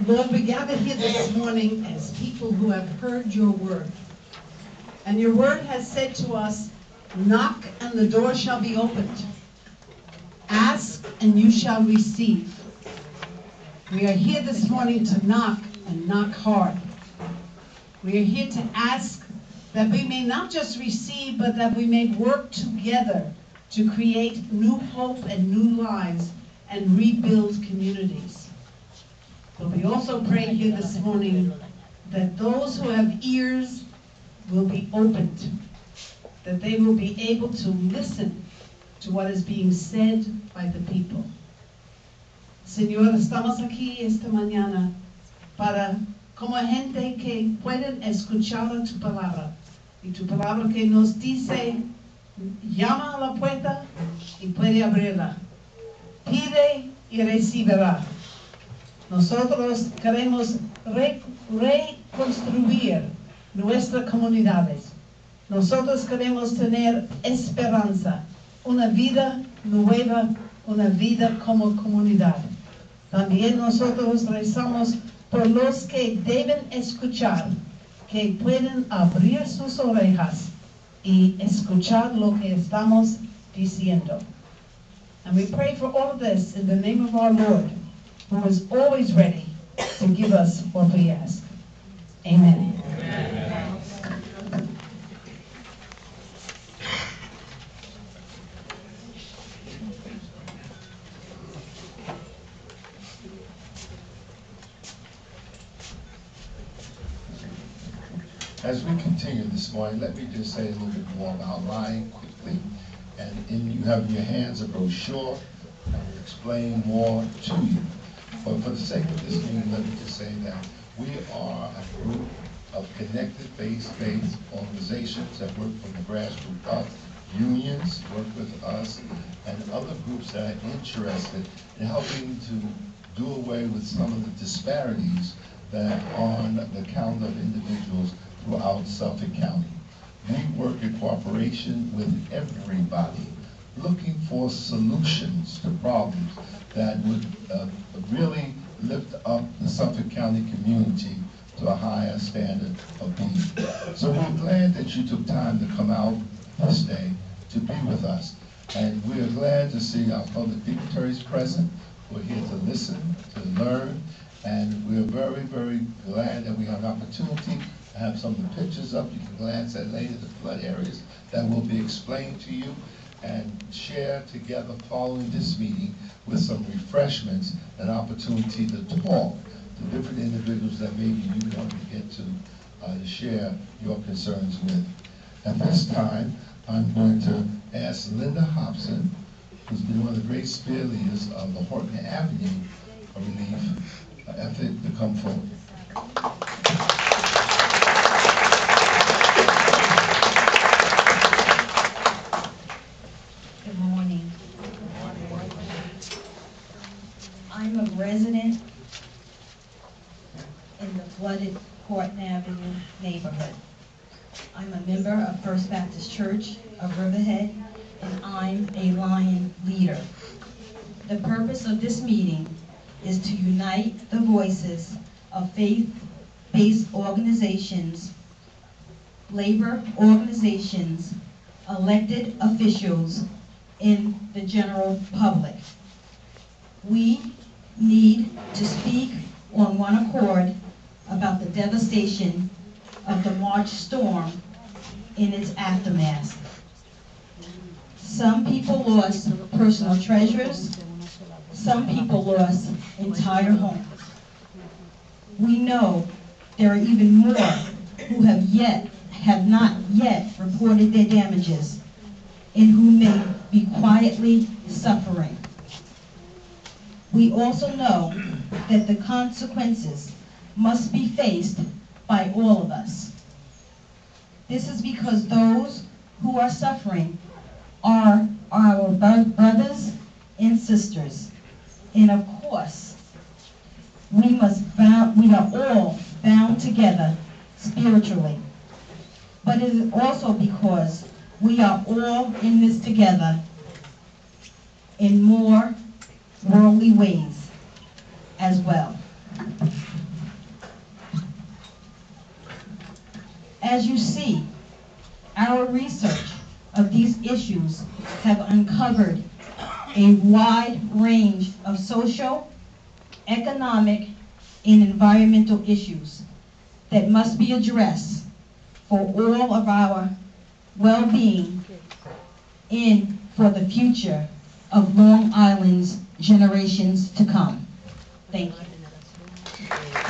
Lord, we gather here this morning as people who have heard your word. And your word has said to us, knock and the door shall be opened. Ask and you shall receive. We are here this morning to knock and knock hard. We are here to ask that we may not just receive, but that we may work together to create new hope and new lives and rebuild communities. But we also pray here this morning that those who have ears will be opened, that they will be able to listen to what is being said by the people. Señor, estamos aquí esta mañana para, como gente que pueden escuchar tu palabra, y tu palabra que nos dice, llama a la puerta y puede abrirla. Pide y recibirá. Nosotros queremos reconstruir nuestras comunidades. Nosotros queremos tener esperanza, una vida nueva, una vida como comunidad. También nosotros rezamos por los que deben escuchar, que pueden abrir sus orejas y escuchar lo que estamos diciendo. And we pray for all of this in the name of our Lord, who is always ready to give us what we ask. Amen. Amen. As we continue this morning, let me just say a little bit more about lying quickly. And you have in your hands a brochure that will explain more to you. But for the sake of this meeting, let me just say that we are a group of connected faith-based organizations that work from the grassroots up. Unions work with us, and other groups that are interested in helping to do away with some of the disparities that are on the account of individuals throughout Suffolk County. We work in cooperation with everybody, looking for solutions to problems that would really lift up the Suffolk County community to a higher standard of being. So we're glad that you took time to come out this day to be with us. And we're glad to see our public dignitaries present. We're here to listen, to learn, and we're very, very glad that we have an opportunity to have some of the pictures up. You can glance at later the flood areas that will be explained to you, and share together following this meeting with some refreshments, an opportunity to talk to different individuals that maybe you want to get to share your concerns with. At this time, I'm going to ask Linda Hobson, who's been one of the great spear leaders of the Horton Avenue relief effort, to come forward. Good morning. I'm a resident in the flooded Horton Avenue neighborhood. I'm a member of First Baptist Church of Riverhead, and I'm a Lion leader. The purpose of this meeting is to unite the voices of faith-based organizations, labor organizations, elected officials, in the general public. We need to speak on one accord about the devastation of the March storm in its aftermath. Some people lost personal treasures. Some people lost entire homes. We know there are even more who have not yet reported their damages, and who may be quietly suffering. We also know that the consequences must be faced by all of us. This is because those who are suffering are our brothers and sisters. And of course, we are all bound together spiritually. But it is also because we are all in this together in more worldly ways as well. as you see, our research of these issues have uncovered a wide range of social, economic, and environmental issues that must be addressed for all of our well-being and for the future of Long Island's generations to come. Thank you.